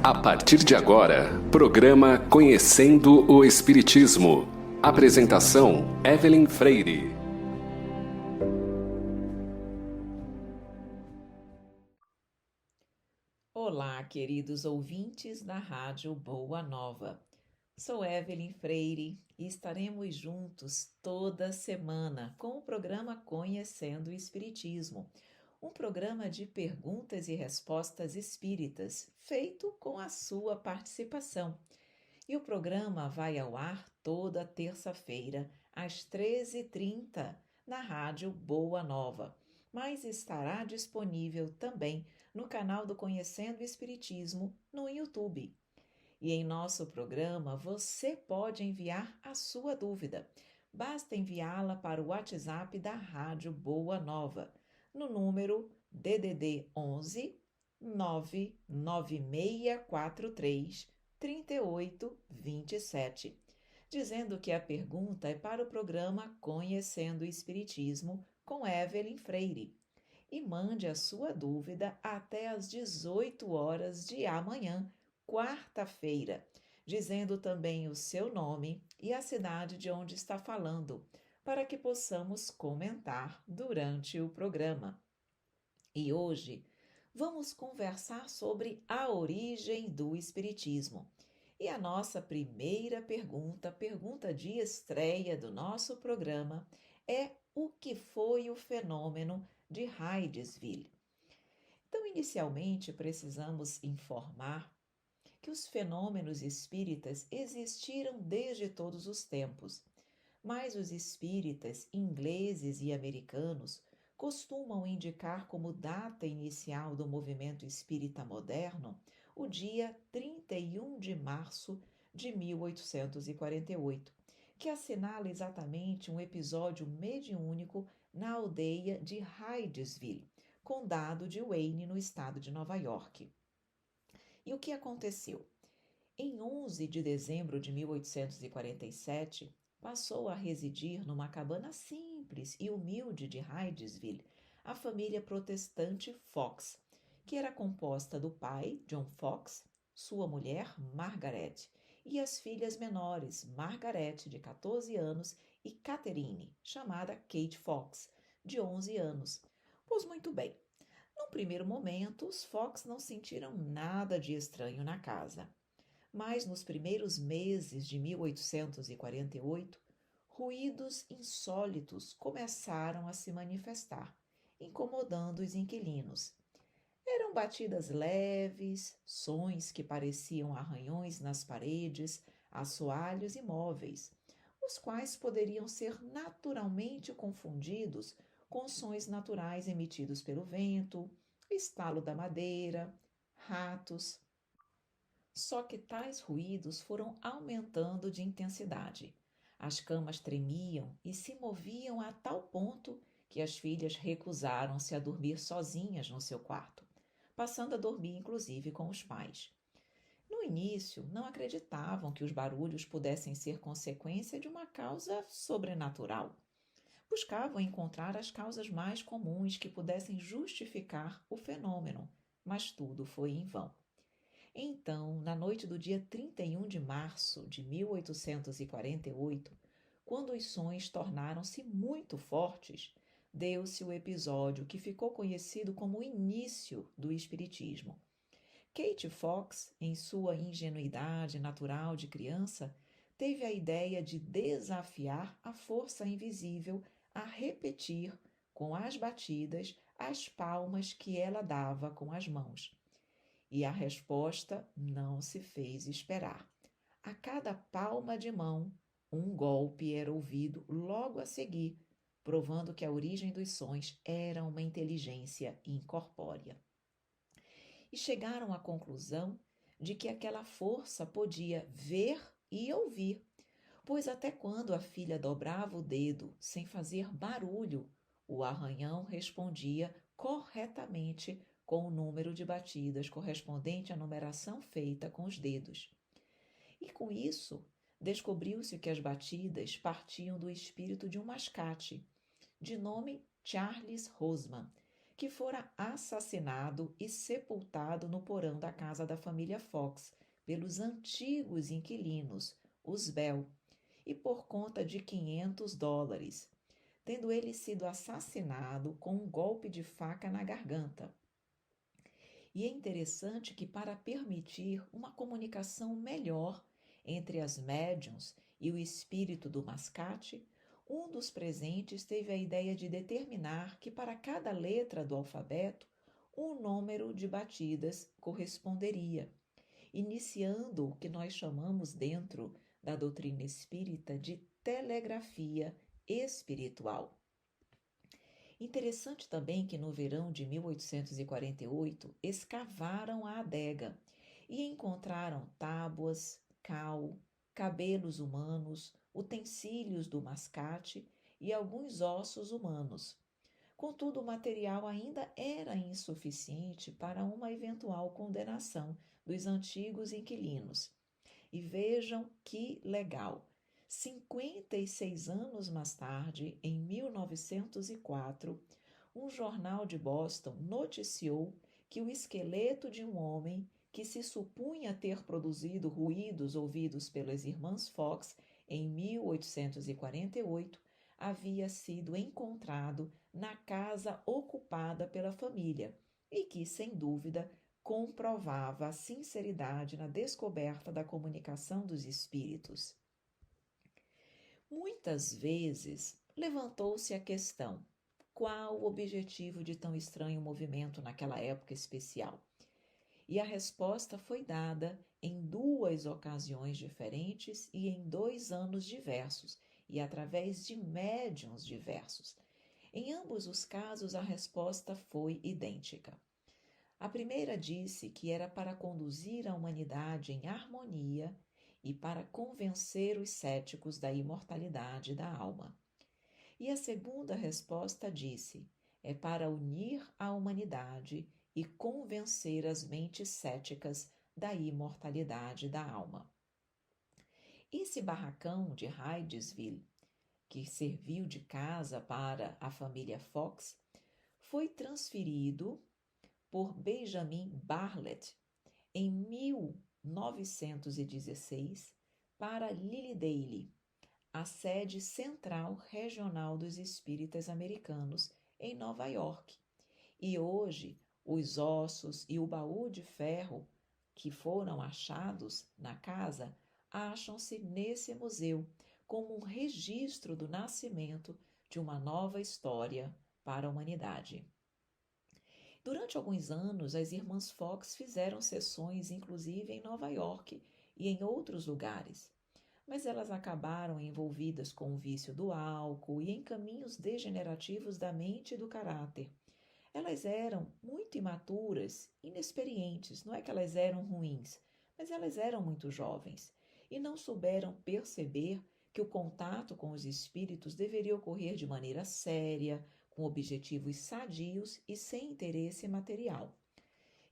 A partir de agora, programa Conhecendo o Espiritismo. Apresentação: Evelyn Freire. Olá, queridos ouvintes da Rádio Boa Nova. Sou Evelyn Freire e estaremos juntos toda semana com o programa Conhecendo o Espiritismo, um programa de perguntas e respostas espíritas, feito com a sua participação. E o programa vai ao ar toda terça-feira, às 13h30, na Rádio Boa Nova, mas estará disponível também no canal do Conhecendo o Espiritismo no YouTube. E em nosso programa você pode enviar a sua dúvida. Basta enviá-la para o WhatsApp da Rádio Boa Nova, no número DDD 11 99643 3827, dizendo que a pergunta é para o programa Conhecendo o Espiritismo com Evelyn Freire. E mande a sua dúvida até às 18 horas de amanhã, quarta-feira, dizendo também o seu nome e a cidade de onde está falando, para que possamos comentar durante o programa. E hoje vamos conversar sobre a origem do Espiritismo. E a nossa primeira pergunta de estreia do nosso programa, é o que foi o fenômeno de Hydesville. Então, inicialmente, precisamos informar que os fenômenos espíritas existiram desde todos os tempos, mas os espíritas ingleses e americanos costumam indicar como data inicial do movimento espírita moderno o dia 31 de março de 1848, que assinala exatamente um episódio mediúnico na aldeia de Hydesville, condado de Wayne, no estado de Nova York. E o que aconteceu? Em 11 de dezembro de 1847, passou a residir numa cabana simples e humilde de Hydesville a família protestante Fox, que era composta do pai, John Fox, sua mulher, Margaret, e as filhas menores, Margaret, de 14 anos, e Catherine, chamada Kate Fox, de 11 anos. Pois muito bem, num primeiro momento, os Fox não sentiram nada de estranho na casa. Mas nos primeiros meses de 1848, ruídos insólitos começaram a se manifestar, incomodando os inquilinos. Eram batidas leves, sons que pareciam arranhões nas paredes, assoalhos e móveis, os quais poderiam ser naturalmente confundidos com sons naturais emitidos pelo vento, estalo da madeira, ratos. Só que tais ruídos foram aumentando de intensidade. As camas tremiam e se moviam a tal ponto que as filhas recusaram-se a dormir sozinhas no seu quarto, passando a dormir inclusive com os pais. No início, não acreditavam que os barulhos pudessem ser consequência de uma causa sobrenatural. Buscavam encontrar as causas mais comuns que pudessem justificar o fenômeno, mas tudo foi em vão. Então, na noite do dia 31 de março de 1848, quando os sons tornaram-se muito fortes, deu-se o episódio que ficou conhecido como o início do Espiritismo. Kate Fox, em sua ingenuidade natural de criança, teve a ideia de desafiar a força invisível a repetir, com as batidas, as palmas que ela dava com as mãos. E a resposta não se fez esperar. A cada palma de mão, um golpe era ouvido logo a seguir, provando que a origem dos sons era uma inteligência incorpórea. E chegaram à conclusão de que aquela força podia ver e ouvir, pois até quando a filha dobrava o dedo sem fazer barulho, o arranhão respondia corretamente com o número de batidas correspondente à numeração feita com os dedos. E com isso, descobriu-se que as batidas partiam do espírito de um mascate, de nome Charles Roseman, que fora assassinado e sepultado no porão da casa da família Fox pelos antigos inquilinos, os Bell, e por conta de $500, tendo ele sido assassinado com um golpe de faca na garganta. E é interessante que, para permitir uma comunicação melhor entre as médiuns e o espírito do mascate, um dos presentes teve a ideia de determinar que para cada letra do alfabeto, um número de batidas corresponderia, iniciando o que nós chamamos dentro da doutrina espírita de telegrafia espiritual. Interessante também que no verão de 1848 escavaram a adega e encontraram tábuas, cal, cabelos humanos, utensílios do mascate e alguns ossos humanos. Contudo, o material ainda era insuficiente para uma eventual condenação dos antigos inquilinos. E vejam que legal! 56 anos mais tarde, em 1904, um jornal de Boston noticiou que o esqueleto de um homem que se supunha ter produzido ruídos ouvidos pelas irmãs Fox em 1848 havia sido encontrado na casa ocupada pela família e que, sem dúvida, comprovava a sinceridade na descoberta da comunicação dos espíritos. Muitas vezes levantou-se a questão: qual o objetivo de tão estranho movimento naquela época especial? E a resposta foi dada em 2 ocasiões diferentes e em 2 anos diversos, e através de médiuns diversos. Em ambos os casos, a resposta foi idêntica. A primeira disse que era para conduzir a humanidade em harmonia e para convencer os céticos da imortalidade da alma. E a segunda resposta disse: é para unir a humanidade e convencer as mentes céticas da imortalidade da alma. Esse barracão de Hydesville, que serviu de casa para a família Fox, foi transferido por Benjamin Bartlett em 1916 para Lilydale, a sede central regional dos espíritas americanos em Nova York. E hoje, os ossos e o baú de ferro que foram achados na casa acham-se nesse museu como um registro do nascimento de uma nova história para a humanidade. Durante alguns anos, as irmãs Fox fizeram sessões, inclusive em Nova York e em outros lugares, mas elas acabaram envolvidas com o vício do álcool e em caminhos degenerativos da mente e do caráter. Elas eram muito imaturas, inexperientes, não é que elas eram ruins, mas elas eram muito jovens e não souberam perceber que o contato com os espíritos deveria ocorrer de maneira séria, com objetivos sadios e sem interesse material.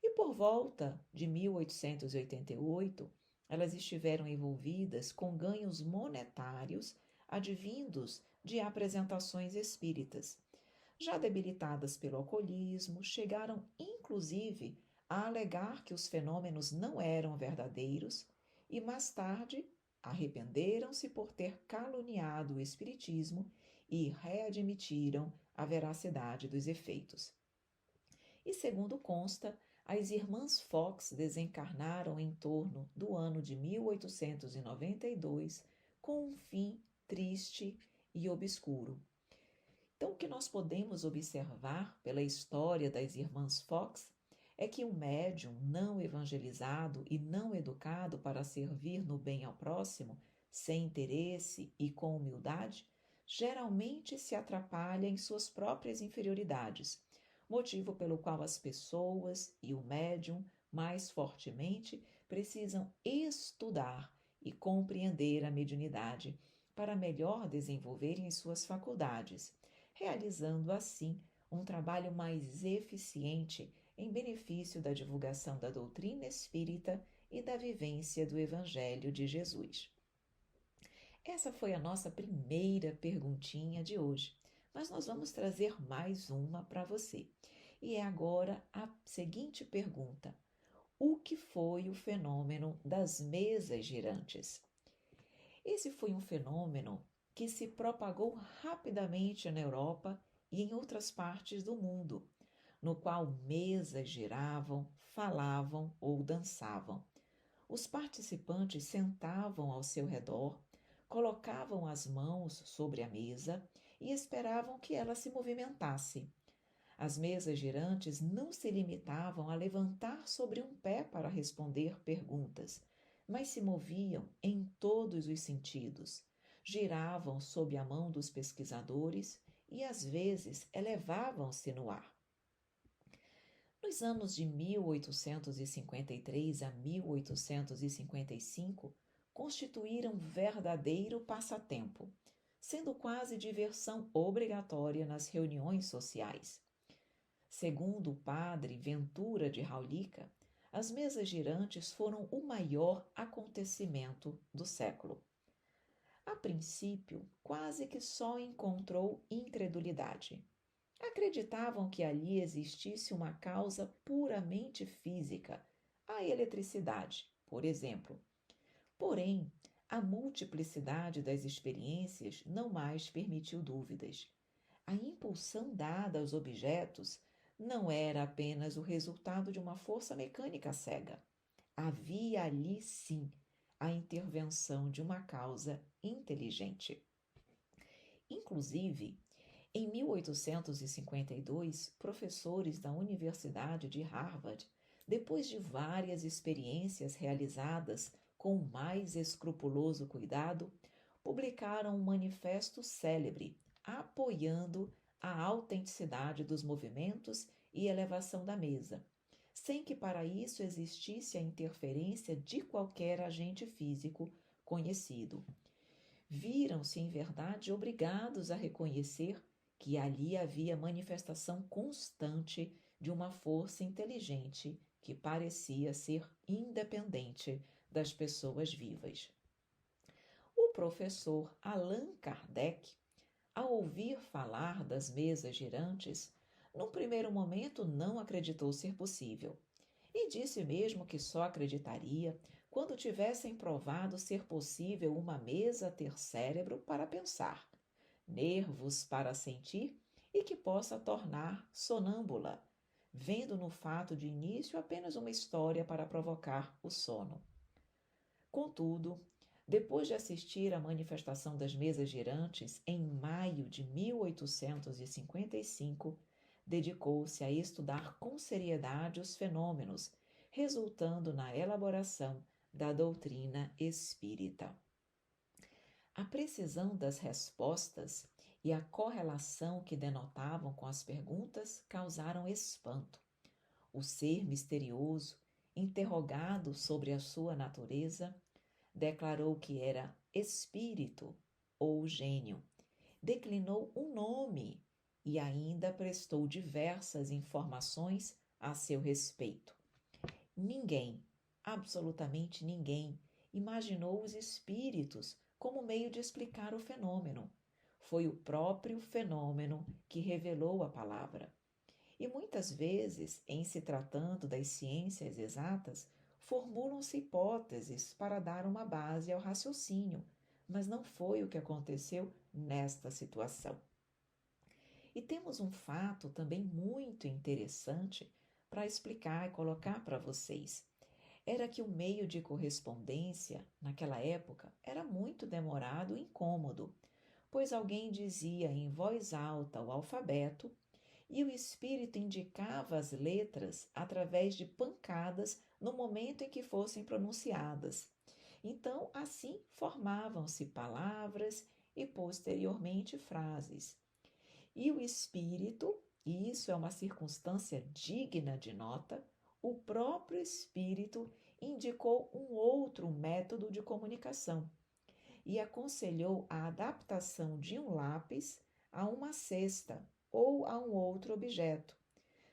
E por volta de 1888, elas estiveram envolvidas com ganhos monetários advindos de apresentações espíritas. Já debilitadas pelo alcoolismo, chegaram inclusive a alegar que os fenômenos não eram verdadeiros e mais tarde arrependeram-se por ter caluniado o espiritismo e readmitiram a veracidade dos efeitos. E segundo consta, as irmãs Fox desencarnaram em torno do ano de 1892 com um fim triste e obscuro. Então, o que nós podemos observar pela história das irmãs Fox é que um médium não evangelizado e não educado para servir no bem ao próximo, sem interesse e com humildade, geralmente se atrapalha em suas próprias inferioridades, motivo pelo qual as pessoas e o médium, mais fortemente, precisam estudar e compreender a mediunidade para melhor desenvolverem suas faculdades, realizando assim um trabalho mais eficiente em benefício da divulgação da doutrina espírita e da vivência do Evangelho de Jesus. Essa foi a nossa primeira perguntinha de hoje, mas nós vamos trazer mais uma para você. E é agora a seguinte pergunta: o que foi o fenômeno das mesas girantes? Esse foi um fenômeno que se propagou rapidamente na Europa e em outras partes do mundo, no qual mesas giravam, falavam ou dançavam. Os participantes sentavam ao seu redor, colocavam as mãos sobre a mesa e esperavam que ela se movimentasse. As mesas girantes não se limitavam a levantar sobre um pé para responder perguntas, mas se moviam em todos os sentidos. Giravam sob a mão dos pesquisadores e às vezes elevavam-se no ar. Nos anos de 1853 a 1855, constituíram verdadeiro passatempo, sendo quase diversão obrigatória nas reuniões sociais. Segundo o padre Ventura de Raulica, as mesas girantes foram o maior acontecimento do século. A princípio, quase que só encontrou incredulidade. Acreditavam que ali existisse uma causa puramente física, a eletricidade, por exemplo. Porém, a multiplicidade das experiências não mais permitiu dúvidas. A impulsão dada aos objetos não era apenas o resultado de uma força mecânica cega. Havia ali, sim, a intervenção de uma causa inteligente. Inclusive, em 1852, professores da Universidade de Harvard, depois de várias experiências realizadas com o mais escrupuloso cuidado, publicaram um manifesto célebre apoiando a autenticidade dos movimentos e elevação da mesa, sem que para isso existisse a interferência de qualquer agente físico conhecido. Viram-se, em verdade, obrigados a reconhecer que ali havia manifestação constante de uma força inteligente que parecia ser independente das pessoas vivas. O professor Allan Kardec, ao ouvir falar das mesas girantes, num primeiro momento não acreditou ser possível e disse mesmo que só acreditaria quando tivessem provado ser possível uma mesa ter cérebro para pensar, nervos para sentir e que possa tornar sonâmbula, vendo no fato de início apenas uma história para provocar o sono. Contudo, depois de assistir à manifestação das mesas girantes em maio de 1855, dedicou-se a estudar com seriedade os fenômenos, resultando na elaboração da doutrina espírita. A precisão das respostas e a correlação que denotavam com as perguntas causaram espanto. O ser misterioso, interrogado sobre a sua natureza, declarou que era espírito ou gênio, declinou um nome e ainda prestou diversas informações a seu respeito. Ninguém, absolutamente ninguém, imaginou os espíritos como meio de explicar o fenômeno. Foi o próprio fenômeno que revelou a palavra. E muitas vezes, em se tratando das ciências exatas, formulam-se hipóteses para dar uma base ao raciocínio, mas não foi o que aconteceu nesta situação. E temos um fato também muito interessante para explicar e colocar para vocês. Era que o meio de correspondência, naquela época, era muito demorado e incômodo, pois alguém dizia em voz alta o alfabeto e o espírito indicava as letras através de pancadas no momento em que fossem pronunciadas. Então, assim formavam-se palavras e posteriormente frases. E o espírito, e isso é uma circunstância digna de nota, o próprio espírito indicou um outro método de comunicação e aconselhou a adaptação de um lápis a uma cesta ou a um outro objeto,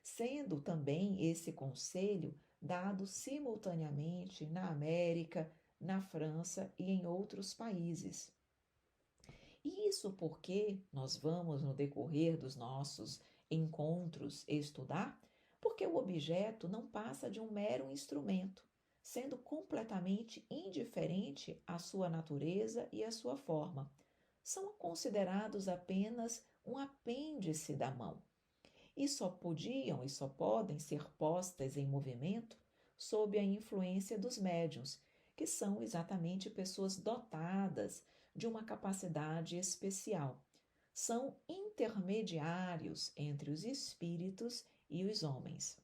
sendo também esse conselho dado simultaneamente na América, na França e em outros países. E isso porque nós vamos, no decorrer dos nossos encontros estudar, porque o objeto não passa de um mero instrumento, sendo completamente indiferente à sua natureza e à sua forma. São considerados apenas um apêndice da mão e só podiam e só podem ser postas em movimento sob a influência dos médiuns, que são exatamente pessoas dotadas de uma capacidade especial. São intermediários entre os espíritos e os homens.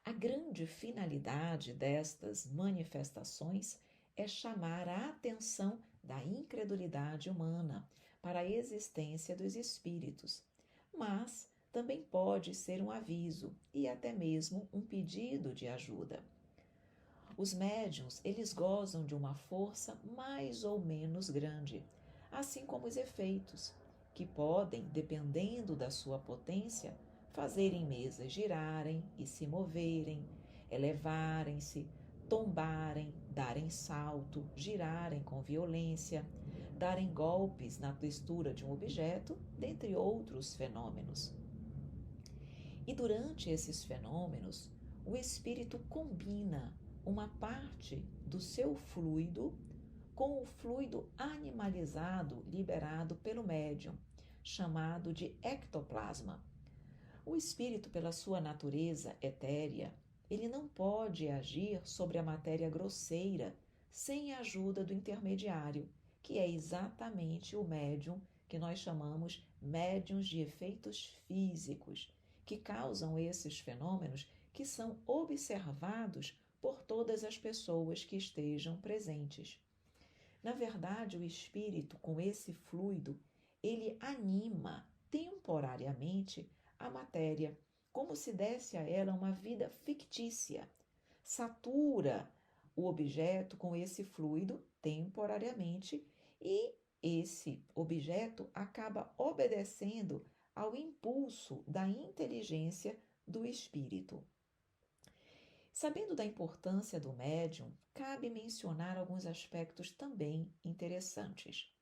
A grande finalidade destas manifestações é chamar a atenção da incredulidade humana para a existência dos espíritos, mas também pode ser um aviso e até mesmo um pedido de ajuda. Os médiuns, eles gozam de uma força mais ou menos grande, assim como os efeitos, que podem, dependendo da sua potência, fazerem mesas girarem e se moverem, elevarem-se, tombarem, darem salto, girarem com violência, darem golpes na textura de um objeto, dentre outros fenômenos. E durante esses fenômenos, o espírito combina uma parte do seu fluido com o fluido animalizado liberado pelo médium, chamado de ectoplasma. O espírito, pela sua natureza etérea, ele não pode agir sobre a matéria grosseira sem a ajuda do intermediário, que é exatamente o médium que nós chamamos médiuns de efeitos físicos, que causam esses fenômenos que são observados por todas as pessoas que estejam presentes. Na verdade, o espírito, com esse fluido, ele anima temporariamente a matéria, como se desse a ela uma vida fictícia. Satura o objeto com esse fluido temporariamente e esse objeto acaba obedecendo ao impulso da inteligência do espírito. Sabendo da importância do médium, cabe mencionar alguns aspectos também interessantes.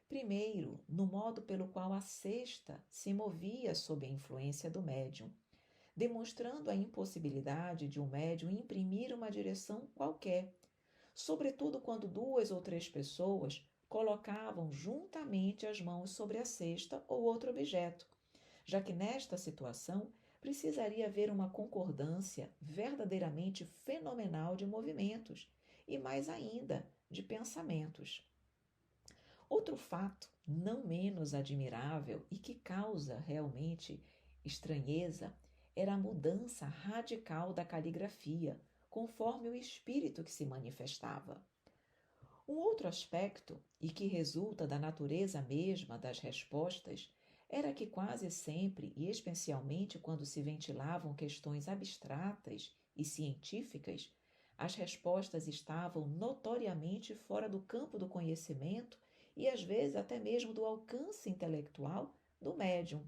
Primeiro, no modo pelo qual a cesta se movia sob a influência do médium, demonstrando a impossibilidade de um médium imprimir uma direção qualquer, sobretudo quando 2 ou 3 pessoas colocavam juntamente as mãos sobre a cesta ou outro objeto, já que nesta situação precisaria haver uma concordância verdadeiramente fenomenal de movimentos e, mais ainda, de pensamentos. Outro fato não menos admirável e que causa realmente estranheza era a mudança radical da caligrafia, conforme o espírito que se manifestava. Um outro aspecto, e que resulta da natureza mesma das respostas, era que quase sempre, e especialmente quando se ventilavam questões abstratas e científicas, as respostas estavam notoriamente fora do campo do conhecimento e às vezes até mesmo do alcance intelectual do médium.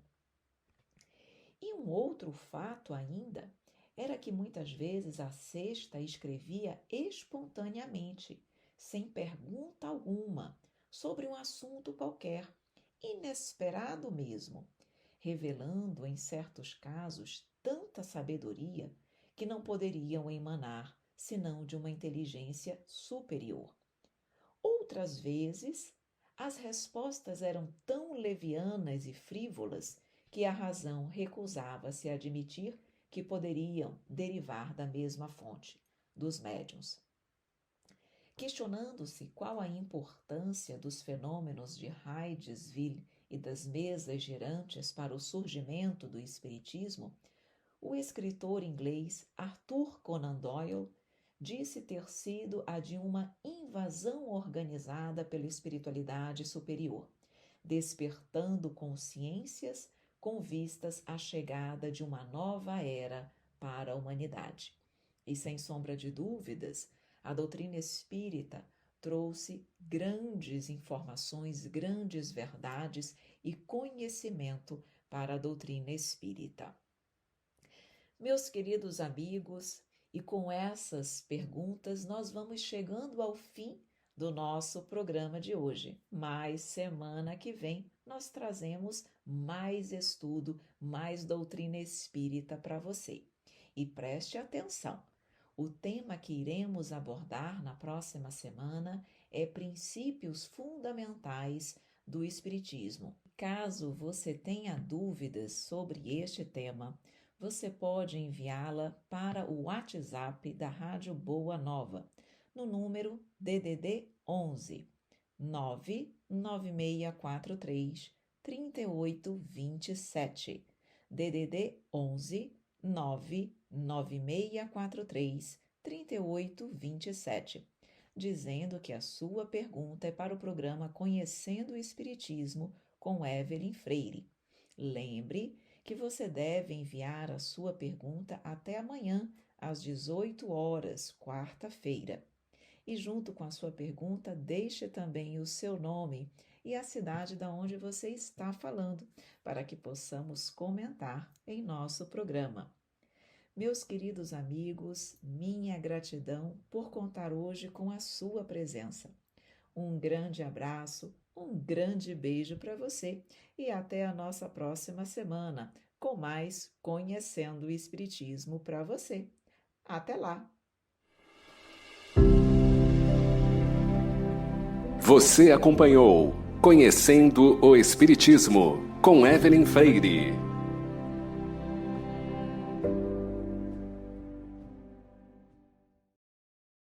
E um outro fato ainda era que muitas vezes a cesta escrevia espontaneamente, sem pergunta alguma, sobre um assunto qualquer, inesperado mesmo, revelando em certos casos tanta sabedoria que não poderiam emanar senão de uma inteligência superior. Outras vezes, as respostas eram tão levianas e frívolas que a razão recusava-se a admitir que poderiam derivar da mesma fonte, dos médiuns. Questionando-se qual a importância dos fenômenos de Hydesville e das mesas girantes para o surgimento do espiritismo, o escritor inglês Arthur Conan Doyle disse ter sido a de uma invasão organizada pela espiritualidade superior, despertando consciências com vistas à chegada de uma nova era para a humanidade. E sem sombra de dúvidas, a doutrina espírita trouxe grandes informações, grandes verdades e conhecimento para a doutrina espírita. Meus queridos amigos, e com essas perguntas nós vamos chegando ao fim do nosso programa de hoje. Mas semana que vem nós trazemos mais estudo, mais doutrina espírita para você. E preste atenção, o tema que iremos abordar na próxima semana é princípios fundamentais do Espiritismo. Caso você tenha dúvidas sobre este tema, você pode enviá-la para o WhatsApp da Rádio Boa Nova, no número DDD 11 99643 3827. DDD 11 99643 3827, dizendo que a sua pergunta é para o programa Conhecendo o Espiritismo com Evelyn Freire. Lembre que você deve enviar a sua pergunta até amanhã, às 18 horas, quarta-feira. E junto com a sua pergunta, deixe também o seu nome e a cidade da onde você está falando, para que possamos comentar em nosso programa. Meus queridos amigos, minha gratidão por contar hoje com a sua presença. Um grande abraço, um grande beijo para você e até a nossa próxima semana com mais Conhecendo o Espiritismo para você. Até lá! Você acompanhou Conhecendo o Espiritismo com Evelyn Freire.